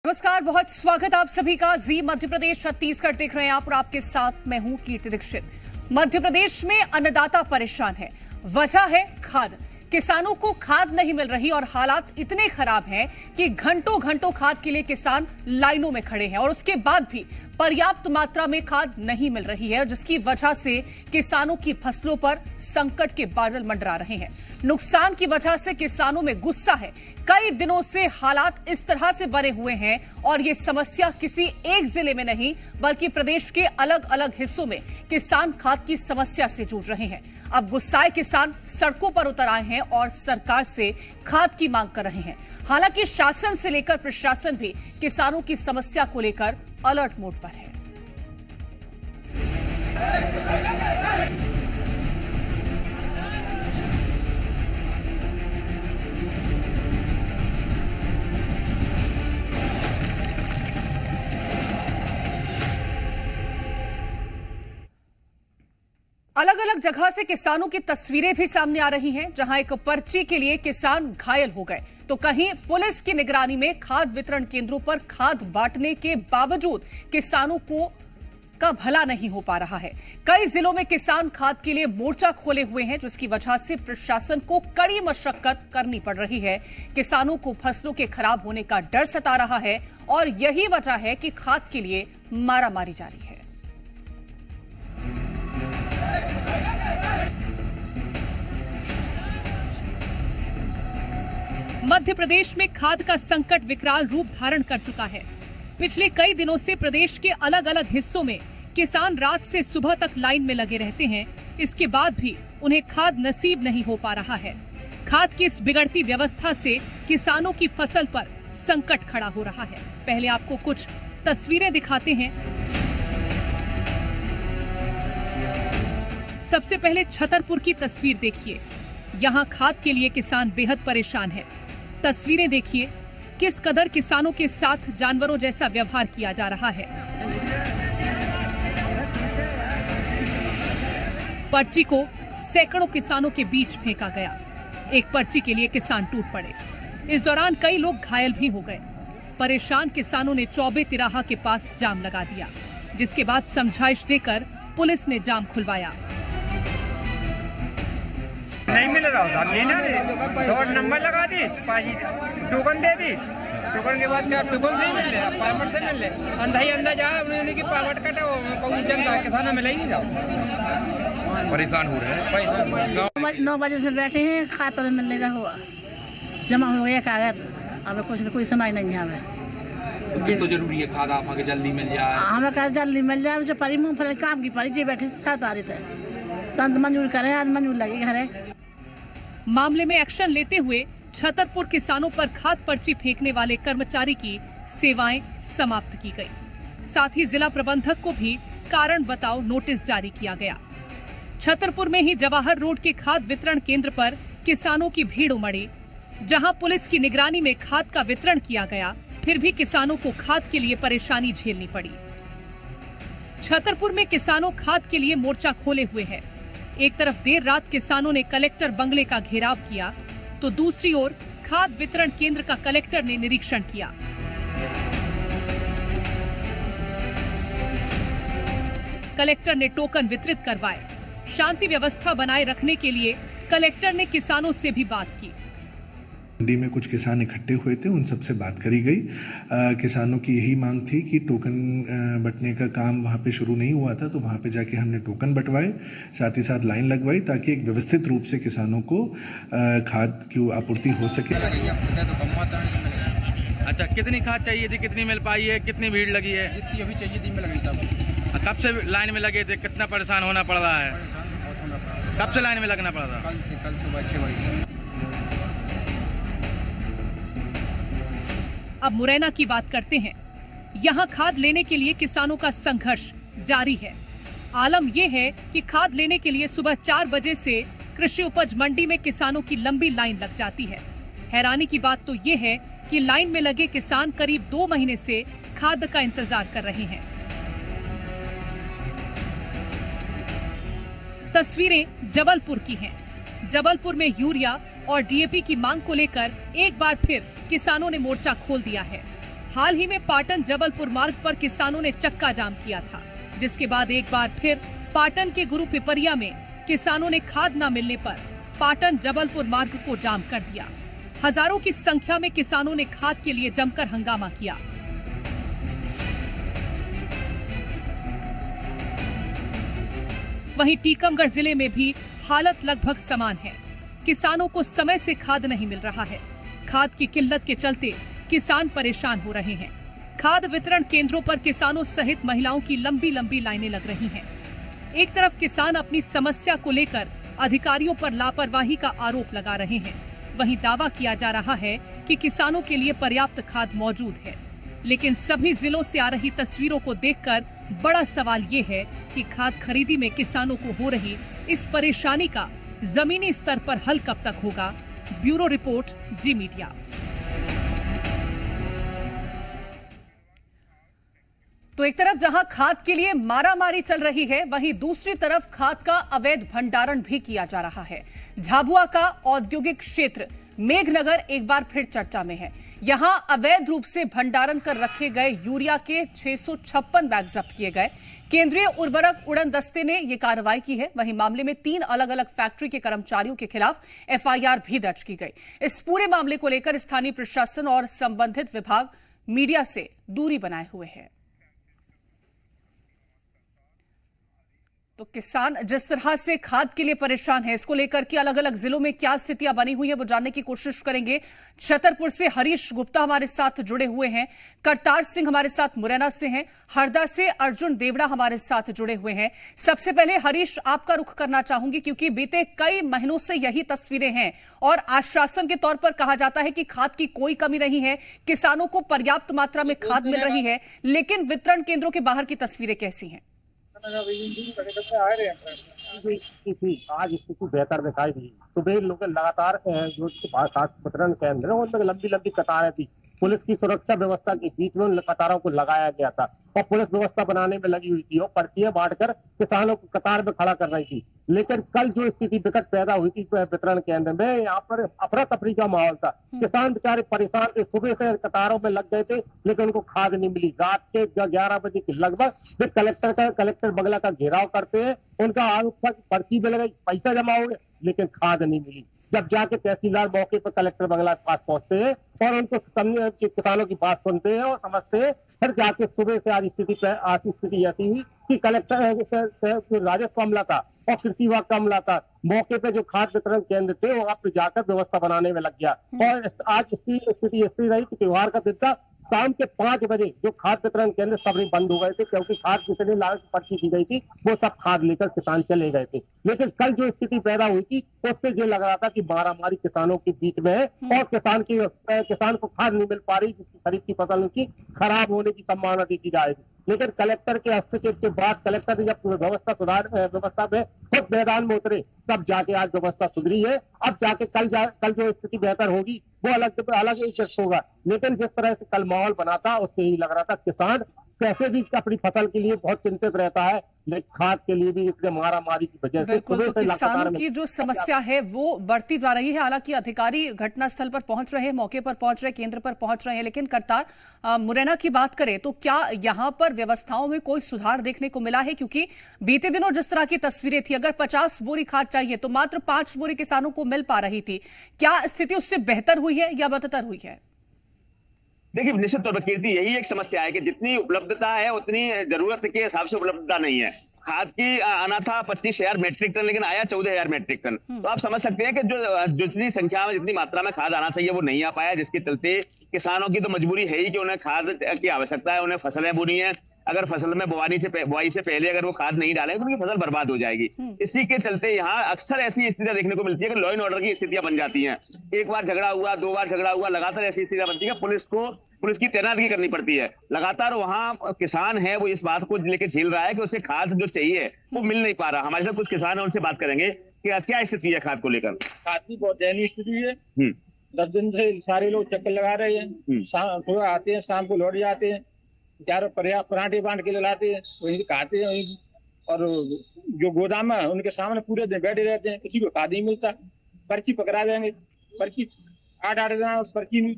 नमस्कार, बहुत स्वागत आप सभी का। जी मध्य प्रदेश छत्तीसगढ़ देख रहे हैं आप और आपके साथ मैं हूं कीर्ति दीक्षित। मध्य प्रदेश में अन्नदाता परेशान है। वजह है खाद। किसानों को खाद नहीं मिल रही और हालात इतने खराब हैं कि घंटों घंटों खाद के लिए किसान लाइनों में खड़े हैं और उसके बाद भी पर्याप्त मात्रा में खाद नहीं मिल रही है, जिसकी वजह से किसानों की फसलों पर संकट के बादल मंडरा रहे हैं। नुकसान की वजह से किसानों में गुस्सा है। कई दिनों से हालात इस तरह से बने हुए हैं और ये समस्या किसी एक जिले में नहीं बल्कि प्रदेश के अलग अलग हिस्सों में किसान खाद की समस्या से जूझ रहे हैं। अब गुस्साए किसान सड़कों पर उतर आए हैं और सरकार से खाद की मांग कर रहे हैं। हालांकि शासन से लेकर प्रशासन भी किसानों की समस्या को लेकर अलर्ट मोड पर है। अलग अलग जगह से किसानों की तस्वीरें भी सामने आ रही हैं, जहां एक पर्ची के लिए किसान घायल हो गए तो कहीं पुलिस की निगरानी में खाद वितरण केंद्रों पर खाद बांटने के बावजूद किसानों का भला नहीं हो पा रहा है। कई जिलों में किसान खाद के लिए मोर्चा खोले हुए हैं, जिसकी वजह से प्रशासन को कड़ी मशक्कत करनी पड़ रही है। किसानों को फसलों के खराब होने का डर सता रहा है और यही वजह है कि खाद के लिए मारामारी जारी है। मध्य प्रदेश में खाद का संकट विकराल रूप धारण कर चुका है। पिछले कई दिनों से प्रदेश के अलग अलग हिस्सों में किसान रात से सुबह तक लाइन में लगे रहते हैं। इसके बाद भी उन्हें खाद नसीब नहीं हो पा रहा है। खाद की इस बिगड़ती व्यवस्था से किसानों की फसल पर संकट खड़ा हो रहा है। पहले आपको कुछ तस्वीरें दिखाते हैं। सबसे पहले छतरपुर की तस्वीर देखिए। यहाँ खाद के लिए किसान बेहद परेशान है। तस्वीरें देखिए, किस कदर किसानों के साथ जानवरों जैसा व्यवहार किया जा रहा है। पर्ची को सैकड़ों किसानों के बीच फेंका गया। एक पर्ची के लिए किसान टूट पड़े। इस दौरान कई लोग घायल भी हो गए। परेशान किसानों ने चौबे तिराहा के पास जाम लगा दिया, जिसके बाद समझाइश देकर पुलिस ने जाम खुलवाया। नहीं मिल रहा साहब, लेना तो नंबर लगा दी, टोकन दे दी। टोकन के बाद क्या टोकन से ही मिल रहे, पावट से मिल रहे। अंधा ही अंधा जा उनकी पावट कटा जनता किसानों में नहीं जाओ। परेशान हो रहे हैं। 9 बजे से बैठे हैं, खाता में मिलने का हुआ, जमा हो गया कागज। अब कुछ कोई सुनाई नहीं है हमें। तो जरूरी है खाद आप आगे जल्दी मिल जाए। हमें कहा जल्दी मिल जाए। जो परी मूंगफली काम की परी जी बैठे 7 तारीख है, तंत मंजूर करें, आज मंजूर लगी घरे। मामले में एक्शन लेते हुए छतरपुर किसानों पर खाद पर्ची फेंकने वाले कर्मचारी की सेवाएं समाप्त की गई। साथ ही जिला प्रबंधक को भी कारण बताओ नोटिस जारी किया गया। छतरपुर में ही जवाहर रोड के खाद वितरण केंद्र पर किसानों की भीड़ उमड़ी। जहां पुलिस की निगरानी में खाद का वितरण किया गया, फिर भी किसानों को खाद के लिए परेशानी झेलनी पड़ी। छतरपुर में किसानों खाद के लिए मोर्चा खोले हुए हैं। एक तरफ देर रात किसानों ने कलेक्टर बंगले का घेराव किया तो दूसरी ओर खाद वितरण केंद्र का कलेक्टर ने निरीक्षण किया। कलेक्टर ने टोकन वितरित करवाए। शांति व्यवस्था बनाए रखने के लिए कलेक्टर ने किसानों से भी बात की। मंडी में कुछ किसान इकट्ठे हुए थे, उन सबसे बात करी गई। किसानों की यही मांग थी कि टोकन बंटने का काम वहां पे शुरू नहीं हुआ था, तो वहां पे जाके हमने टोकन बंटवाए, साथ ही साथ लाइन लगवाई ताकि एक व्यवस्थित रूप से किसानों को खाद की आपूर्ति हो सके। अच्छा, कितनी खाद चाहिए थी, कितनी मिल पाई है, कितनी भीड़ लगी है? जितनी अभी चाहिए थी मिल गई साहब। कब से लाइन में लगे थे, कितना परेशान होना पड़ रहा है? कब से लाइन में लगना पड़ रहा? कल सुबह 6 बजे से। अब मुरैना की बात करते हैं। यहाँ खाद लेने के लिए किसानों का संघर्ष जारी है। आलम यह है कि खाद लेने के लिए सुबह 4 बजे से कृषि उपज मंडी में किसानों की लंबी लाइन लग जाती है। हैरानी की बात तो ये है कि लाइन में लगे किसान करीब 2 महीने से खाद का इंतजार कर रहे हैं। तस्वीरें जबलपुर की हैं। जबलपुर में यूरिया और डीएपी की मांग को लेकर एक बार फिर किसानों ने मोर्चा खोल दिया है। हाल ही में पाटन जबलपुर मार्ग पर किसानों ने चक्का जाम किया था, जिसके बाद एक बार फिर पाटन के गुरु पिपरिया में किसानों ने खाद न मिलने पर पाटन जबलपुर मार्ग को जाम कर दिया। हजारों की संख्या में किसानों ने खाद के लिए जमकर हंगामा किया। वहीं टीकमगढ़ जिले में भी हालत लगभग समान है। किसानों को समय से खाद नहीं मिल रहा है। खाद की किल्लत के चलते किसान परेशान हो रहे हैं। खाद वितरण केंद्रों पर किसानों सहित महिलाओं की लंबी लंबी लाइनें लग रही हैं। एक तरफ किसान अपनी समस्या को लेकर अधिकारियों पर लापरवाही का आरोप लगा रहे हैं, वहीं दावा किया जा रहा है कि किसानों के लिए पर्याप्त खाद मौजूद है। लेकिन सभी जिलों से आ रही तस्वीरों को देखकर बड़ा सवाल ये है कि खाद खरीदी में किसानों को हो रही इस परेशानी का जमीनी स्तर पर हल कब तक होगा। ब्यूरो रिपोर्ट, जी मीडिया। तो एक तरफ जहां खाद के लिए मारामारी चल रही है, वहीं दूसरी तरफ खाद का अवैध भंडारण भी किया जा रहा है। झाबुआ का औद्योगिक क्षेत्र मेघनगर एक बार फिर चर्चा में है। यहां अवैध रूप से भंडारण कर रखे गए यूरिया के 656 बैग जब्त किए गए। केंद्रीय उर्वरक उड़न दस्ते ने यह कार्रवाई की है। वहीं मामले में 3 अलग अलग फैक्ट्री के कर्मचारियों के खिलाफ एफआईआर भी दर्ज की गई। इस पूरे मामले को लेकर स्थानीय प्रशासन और संबंधित विभाग मीडिया से दूरी बनाए हुए हैं। तो किसान जिस तरह से खाद के लिए परेशान है, इसको लेकर के अलग अलग जिलों में क्या स्थितियां बनी हुई है वो जानने की कोशिश करेंगे। छतरपुर से हरीश गुप्ता हमारे साथ जुड़े हुए हैं, करतार सिंह हमारे साथ मुरैना से हैं, हरदा से अर्जुन देवड़ा हमारे साथ जुड़े हुए हैं। सबसे पहले हरीश, आपका रुख करना चाहूंगी क्योंकि बीते कई महीनों से यही तस्वीरें हैं और आश्वासन के तौर पर कहा जाता है कि खाद की कोई कमी नहीं है, किसानों को पर्याप्त मात्रा में खाद मिल रही है, लेकिन वितरण केंद्रों के बाहर की तस्वीरें कैसी हैं? आज स्थिति बेहतर दिखाई दी। सुबह लोग लगातार जो वितरण केंद्र है उनमें लंबी लंबी कतारें थी। पुलिस की सुरक्षा व्यवस्था के बीच में उन कतारों को लगाया गया था और पुलिस व्यवस्था बनाने में लगी हुई थी और पर्चियां बांटकर किसानों को कतार में खड़ा कर रही थी। लेकिन कल जो स्थिति विकट पैदा हुई थी वितरण केंद्र में, यहाँ पर अफरा तफरी का माहौल था। किसान बेचारे परेशान थे, सुबह से कतारों में लग गए थे लेकिन उनको खाद नहीं मिली। रात के 11 बजे के लगभग वे कलेक्टर बंगला का घेराव करते हैं। उनका आरोप था कि पर्ची मिल गई, पैसा जमा हो गया, लेकिन खाद नहीं मिली। जब जाके तहसीलदार मौके पर कलेक्टर बंगला के पास पहुंचते हैं और उनको किसानों की बात सुनते हैं और समझते हैं, फिर जाके सुबह से आज स्थिति ऐसी हुई कि कलेक्टर राजस्व अमला था और कृषि विभाग का अमला था, मौके पे जो खाद वितरण केंद्र थे वहां पे जाकर व्यवस्था बनाने में लग गया। और आज स्थिति ऐसी रही कि त्योहार का दिन था, शाम के 5 बजे जो खाद वितरण केंद्र सब बंद हो गए थे क्योंकि खाद जितनी लागत पर्ची की गई थी वो सब खाद लेकर किसान चले गए थे। लेकिन कल जो स्थिति पैदा हुई थी उससे जो लग रहा था कि मारामारी किसानों के बीच में है और किसान को खाद नहीं मिल पा रही, जिसकी खरीफ की फसल उनकी खराब होने की संभावना देखी जाएगी। लेकिन कलेक्टर के हस्तक्षेप के बाद कलेक्टर ने जब व्यवस्था में खुद मैदान में उतरे तब जाके आज व्यवस्था सुधरी है। अब जाके कल जो स्थिति बेहतर होगी वो अलग एक होगा। लेकिन जिस तरह से कल माहौल बना था उससे ही लग रहा था किसान कैसे भी अपनी फसल के लिए बहुत चिंतित रहता है, लेकिन खाद के लिए भी इतने मारामारी की वजह से तो किसानों की जो समस्या है वो बढ़ती जा रही है। हालांकि अधिकारी घटनास्थल पर पहुंच रहे हैं, मौके पर पहुंच रहे, केंद्र पर पहुंच रहे हैं। लेकिन करतार, मुरैना की बात करें तो क्या यहाँ पर व्यवस्थाओं में कोई सुधार देखने को मिला है? क्योंकि बीते दिनों जिस तरह की तस्वीरें थी, अगर 50 बोरी खाद चाहिए तो मात्र 5 बोरी किसानों को मिल पा रही थी। क्या स्थिति उससे बेहतर हुई है या बदतर हुई है? देखिए, निश्चित तौर पर कीर्ति यही एक समस्या है कि जितनी उपलब्धता है उतनी जरूरत के हिसाब से उपलब्धता नहीं है। खाद की आना था 25,000 मेट्रिक टन, लेकिन आया 14,000 मेट्रिक टन। तो आप समझ सकते हैं कि जो जितनी संख्या में जितनी मात्रा में खाद आना चाहिए वो नहीं आ पाया, जिसके चलते किसानों की तो मजबूरी है ही कि उन्हें खाद की आवश्यकता है, उन्हें फसलें बोनी है। अगर फसल में बुआई से पहले अगर वो खाद नहीं डालेंगे तो उनकी फसल बर्बाद हो जाएगी। इसी के चलते यहाँ अक्सर ऐसी स्थितियां देखने को मिलती है कि लॉ एंड ऑर्डर की स्थितियां बन जाती हैं। एक बार झगड़ा हुआ, 2 बार झगड़ा हुआ, लगातार ऐसी स्थितियां बनती है। पुलिस की तैनाती करनी पड़ती है। लगातार वहाँ किसान है वो इस बात को लेकर झेल रहा है कि उसे खाद जो चाहिए वो मिल नहीं पा रहा। हमारे साथ कुछ किसान है, उनसे बात करेंगे कि क्या स्थिति है खाद को लेकर। खाद की बहुत दयनीय स्थिति है। 10 दिन से सारे लोग चक्कर लगा रहे हैं। सुबह आते हैं, शाम को लौट जाते हैं, चारों पराठे बांट के लाते हैं, वहीं खाते हैं वहीं। और जो गोदाम है उनके सामने पूरे दिन बैठे रहते हैं, किसी को खाद नहीं मिलता। पर्ची पकड़ा देंगे, पर्ची 8-8 दिन पर्ची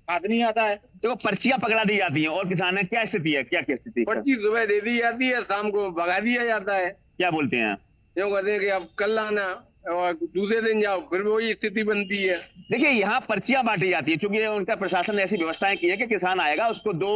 खाद नहीं आता है, तो पर्चियां पकड़ा दी जाती हैं और किसान क्या स्थिति है, क्या स्थिति? पर्ची सुबह दे दी जाती है, शाम को भगा दिया जाता है। क्या बोलते हैं? यूँ कहते हैं कि अब कल आना और दूसरे दिन जाओ, फिर वही स्थिति बनती है। देखिए यहाँ पर्चियां बांटी जाती है, क्योंकि उनका प्रशासन ने ऐसी व्यवस्थाएं की है कि किसान आएगा उसको 2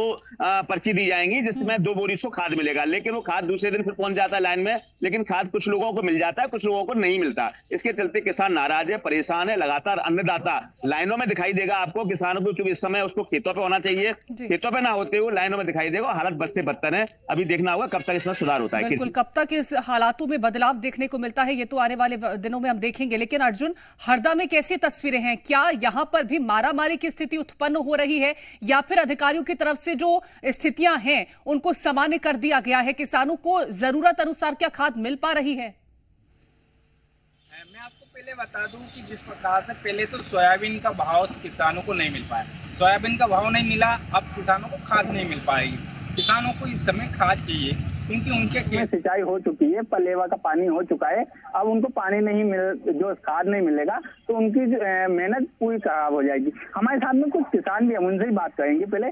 पर्ची दी जाएंगी जिसमें 2 बोरी उसको खाद मिलेगा, लेकिन वो खाद दूसरे दिन फिर पहुंच जाता है लाइन में, लेकिन खाद कुछ लोगों को मिल जाता है, कुछ लोगों को नहीं मिलता। इसके चलते किसान नाराज है, परेशान है। लगातार अन्नदाता लाइनों में दिखाई देगा आपको, किसानों को, क्योंकि इस समय उसको खेतों पर होना चाहिए, खेतों पर ना होते हुए लाइनों में दिखाई देगा। हालत बद से बदतर है। अभी देखना होगा कब तक इसमें सुधार होता है। बिल्कुल, कब तक इस हालातों में बदलाव देखने को मिलता है ये तो आने वाले दिनों में हम देखेंगे। लेकिन अर्जुन, हरदा में कैसी तस्वीरें हैं? क्या यहां पर भी मारामारी की स्थिति उत्पन्न हो रही है या फिर अधिकारियों की तरफ से जो स्थितियां हैं उनको सामान्य कर दिया गया है? किसानों को जरूरत अनुसार क्या खाद मिल पा रही है? मैं आपको पहले बता दूं कि जिस प्रकार से पहले तो सोयाबीन का भाव किसानों को नहीं मिल पाया, सोयाबीन का भाव नहीं मिला, अब किसानों को खाद नहीं मिल पाएगी। किसानों को इस समय खाद चाहिए क्योंकि उनके सिंचाई हो चुकी है, पलेवा का पानी हो चुका है। अब उनको पानी नहीं मिल, जो खाद नहीं मिलेगा तो उनकी मेहनत पूरी खराब हो जाएगी। हमारे साथ में कुछ किसान भी, हम उनसे ही बात करेंगे। पहले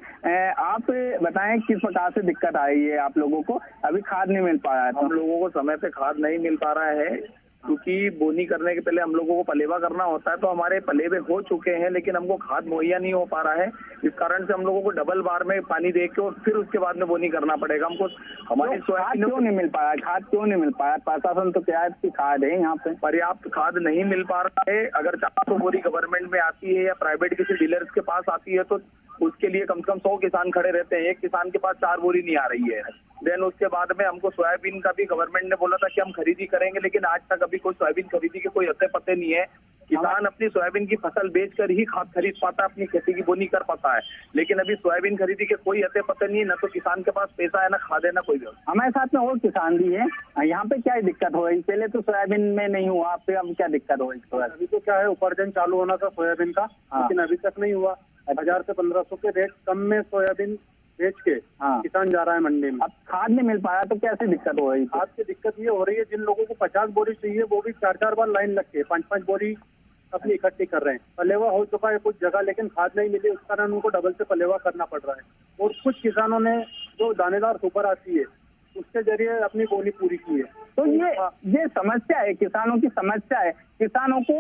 आप बताएं किस प्रकार से दिक्कत आई है आप लोगों को? अभी खाद नहीं मिल पा रहा है। हम लोगों को समय पे खाद नहीं मिल पा रहा है, क्योंकि बोनी करने के पहले हम लोगों को पलेवा करना होता है, तो हमारे पलेवे हो चुके हैं लेकिन हमको खाद मुहैया नहीं हो पा रहा है। इस कारण से हम लोगों को डबल बार में पानी दे के और फिर उसके बाद में बोनी करना पड़ेगा हमको। हमारी खाद क्यों नहीं मिल पाया? खाद क्यों नहीं मिल पाया? प्रशासन तो क्या की खाद है यहाँ पे? पर्याप्त खाद नहीं मिल पा रहा है। अगर 400 बोरी गवर्नमेंट में आती है या प्राइवेट किसी डीलर्स के पास आती है तो उसके लिए कम से कम 100 किसान खड़े रहते हैं। एक किसान के पास 4 बोरी नहीं आ रही है। देन उसके बाद में हमको सोयाबीन का भी गवर्नमेंट ने बोला था कि हम खरीदी करेंगे, लेकिन आज तक अभी कोई सोयाबीन खरीदी के कोई अते पते नहीं है। किसान अपनी सोयाबीन की फसल बेचकर ही खाद खरीद पाता है, अपनी खेती की बोनी कर पाता है, लेकिन अभी सोयाबीन खरीदी के कोई अते पते नहीं है। न तो किसान के पास पैसा है, ना खाद है, ना कोई व्यवस्था। हमारे साथ में और किसान भी है। यहाँ पे क्या दिक्कत हो रही? पहले तो सोयाबीन में नहीं हुआ, फिर अब क्या दिक्कत हो रही? अभी तो क्या है, उपार्जन चालू होना था सोयाबीन का, लेकिन अभी तक नहीं हुआ। 1000 से 1500 के रेट कम में सोयाबीन बेच के किसान जा रहा है मंडी में। अब खाद नहीं मिल पाया तो कैसे दिक्कत हो रही? खाद की दिक्कत ये हो रही है, जिन लोगों को 50 बोरी चाहिए वो भी 4-4 बार लाइन लग के 5-5 बोरी अपनी इकट्ठी कर रहे हैं। पलेवा हो चुका है कुछ जगह, लेकिन खाद नहीं मिली, उस कारण उनको डबल से पलेवा करना पड़ रहा है। और कुछ किसानों ने जो दानेदार सुपर आती है उसके जरिए अपनी बोली पूरी की है। तो ये समस्या है, किसानों की समस्या है। किसानों को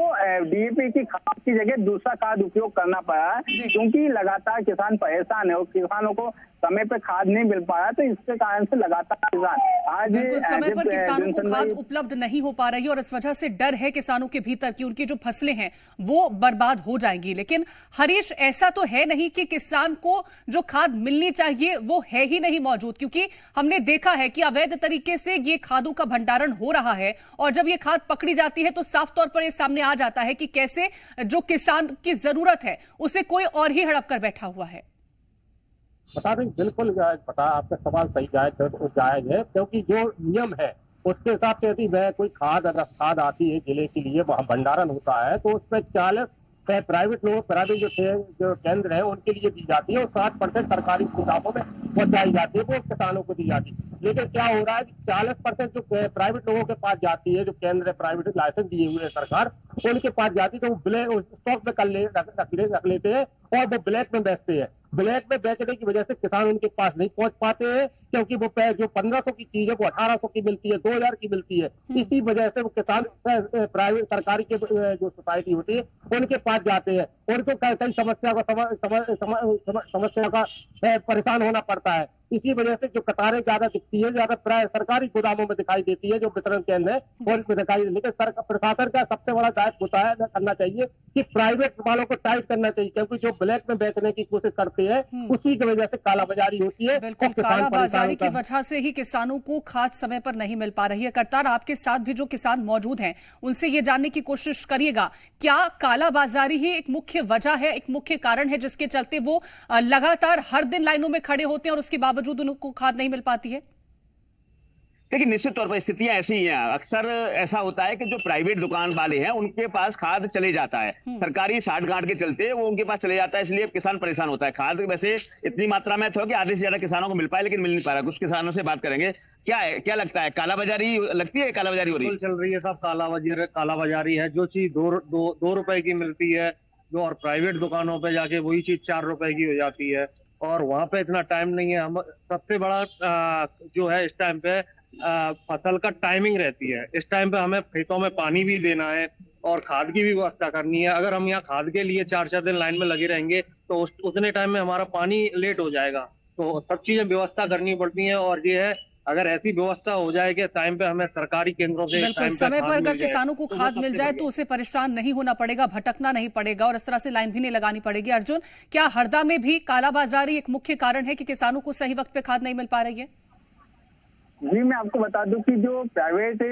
डीएपी की खाद की जगह दूसरा खाद उपयोग करना पड़ा है, क्योंकि लगातार किसान परेशान है और किसानों को समय पे खाद नहीं मिल पाया, तो इसके कारण से लगातार किसान आज समय पर किसानों को खाद उपलब्ध नहीं हो पा रही और इस वजह से डर है किसानों के भीतर कि उनकी जो फसलें हैं वो बर्बाद हो जाएंगी। लेकिन हरीश, ऐसा तो है नहीं कि किसान को जो खाद मिलनी चाहिए वो है ही नहीं मौजूद, क्योंकि हमने देखा है कि अवैध तरीके से ये खादों का भंडारण हो रहा है और जब ये खाद पकड़ी जाती है तो साफ तौर पर ये सामने आ जाता है कि कैसे जो किसान की जरूरत है उसे कोई और ही हड़प कर बैठा हुआ है। बता दें, बिल्कुल पता, आपका सवाल सही जायज है, क्योंकि जो नियम है उसके हिसाब से यदि वह कोई खाद आती है जिले के लिए, वहाँ भंडारण होता है तो उसमें 40 प्राइवेट जो केंद्र है उनके लिए दी जाती है और 60% सरकारी गोदामों में पहुंचाई जाती है, वो किसानों को दी जाती है। लेकिन क्या हो रहा है कि 40% जो प्राइवेट लोगों के पास जाती है, जो केंद्र प्राइवेट लाइसेंस दिए हुए है सरकार, उनके पास जाती है तो वो स्टॉक में रख लेते हैं और वो ब्लैक में बेचते हैं। ब्लैक में बेचने की वजह से किसान उनके पास नहीं पहुंच पाते हैं, क्योंकि वो जो 1500 की चीज है वो 1800 की मिलती है, 2000 की मिलती है। इसी वजह से वो किसान प्राइवेट सरकारी के जो सोसाइटी होती है उनके पास जाते हैं, उनको कई समस्या का परेशान होना पड़ता है। इसी वजह से जो कतारें ज्यादा दिखती है, ज्यादा सरकारी गोदामों में दिखाई देती है, जो वितरण केंद्र है उनमें दिखाई। लेकिन प्रशासन का सबसे बड़ा दायित्व होता है, करना चाहिए कि प्राइवेट वालों को टाइट करना चाहिए, क्योंकि जो ब्लैक में बेचने की कोशिश करते हैं उसी की वजह से कालाबाजारी होती है। बिल्कुल, कालाबाजारी की वजह से ही किसानों को खाद समय पर नहीं मिल पा रही है। करतार, आपके साथ भी जो किसान मौजूद हैं उनसे ये जानने की कोशिश करिएगा, क्या कालाबाजारी ही एक मुख्य वजह है, एक मुख्य कारण है जिसके चलते वो लगातार हर दिन लाइनों में खड़े होते हैं और उसके बावजूद उनको खाद नहीं मिल पाती है? देखिए, निश्चित तौर पर स्थितियां ऐसी ही हैं। अक्सर ऐसा होता है कि जो प्राइवेट दुकान वाले हैं उनके पास खाद चले जाता है, सरकारी साठ गांठ के चलते वो उनके पास चले जाता है, इसलिए किसान परेशान होता है। खाद वैसे इतनी मात्रा में था कि आधे से ज्यादा किसानों को मिल पाए, लेकिन मिल नहीं पा रहा। कुछ किसानों से बात करेंगे। क्या लगता है, कालाबाजारी लगती है? कालाबाजारी हो रही है? चल रही है, सब कालाबाजारी है। जो चीज 2 रुपए की मिलती है, जो और प्राइवेट दुकानों पे जाके वही चीज 4 रुपए की हो जाती है। और वहाँ पे इतना टाइम नहीं है। हम सबसे बड़ा जो है इस टाइम पे फसल का टाइमिंग रहती है। इस टाइम पे हमें खेतों में पानी भी देना है और खाद की भी व्यवस्था करनी है। अगर हम यहाँ खाद के लिए 4-4 दिन लाइन में लगे रहेंगे तो उतने टाइम में हमारा पानी लेट हो जाएगा। तो सब चीजें व्यवस्था करनी पड़ती हैं और ये है अगर ऐसी व्यवस्था हो जाए कि टाइम पे हमें सरकारी केंद्रों से बिल्कुल समय पर अगर किसानों को खाद मिल जाए तो उसे परेशान नहीं होना पड़ेगा, भटकना नहीं पड़ेगा और इस तरह से लाइन भी नहीं लगानी पड़ेगी। अर्जुन, क्या हरदा में भी कालाबाजारी एक मुख्य कारण है कि किसानों को सही वक्त पे खाद नहीं मिल पा रही है? जी, मैं आपको बता दूं कि जो प्राइवेट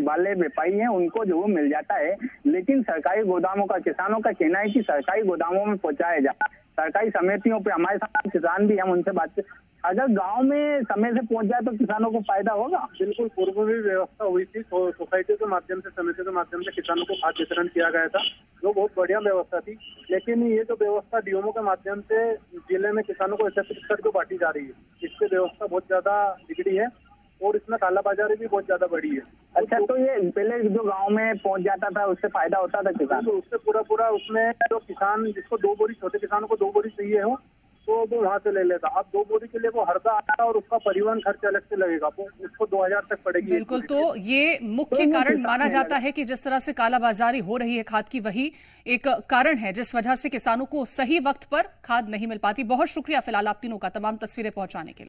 वाले व्यापारी हैं उनको जो मिल जाता है, लेकिन सरकारी गोदामों का किसानों का कहना है कि सरकारी गोदामों में पहुंचाया जाए। सरकारी समितियों पे हमारे साथ किसान भी हम उनसे बात अगर गांव में समय से पहुंच जाए तो किसानों को फायदा होगा। बिल्कुल, पूर्व भी व्यवस्था हुई थी, सोसाइटी के माध्यम से, समिति के माध्यम से किसानों को खाद वितरण किया गया था, जो बहुत बढ़िया व्यवस्था थी। लेकिन ये जो व्यवस्था डीएमओ के माध्यम से जिले में किसानों को एकत्रित को बांटी जा रही है, इससे व्यवस्था बहुत ज्यादा बिगड़ी है और इसमें कालाबाजारी भी बहुत ज्यादा बढ़ी है। अच्छा, तो ये पहले जो गांव में पहुंच जाता था उससे फायदा होता था किसान? तो उससे पूरा उसमें जो किसान जिसको 2 बोरी, छोटे किसानों को 2 बोरी चाहिए हो तो वो वहाँ से ले लेता। अब 2 बोरी के लिए वो हरदा आता और उसका परिवहन खर्च अलग से लगेगा, वो उसको 2000 तक पड़ेगी। बिल्कुल, तो ये मुख्य कारण माना जाता है कि जिस तरह से कालाबाजारी हो रही है खाद की, वही एक कारण है जिस वजह से किसानों को सही वक्त पर खाद नहीं मिल पाती। बहुत शुक्रिया फिलहाल आप तीनों का तमाम तस्वीरें पहुंचाने के लिए।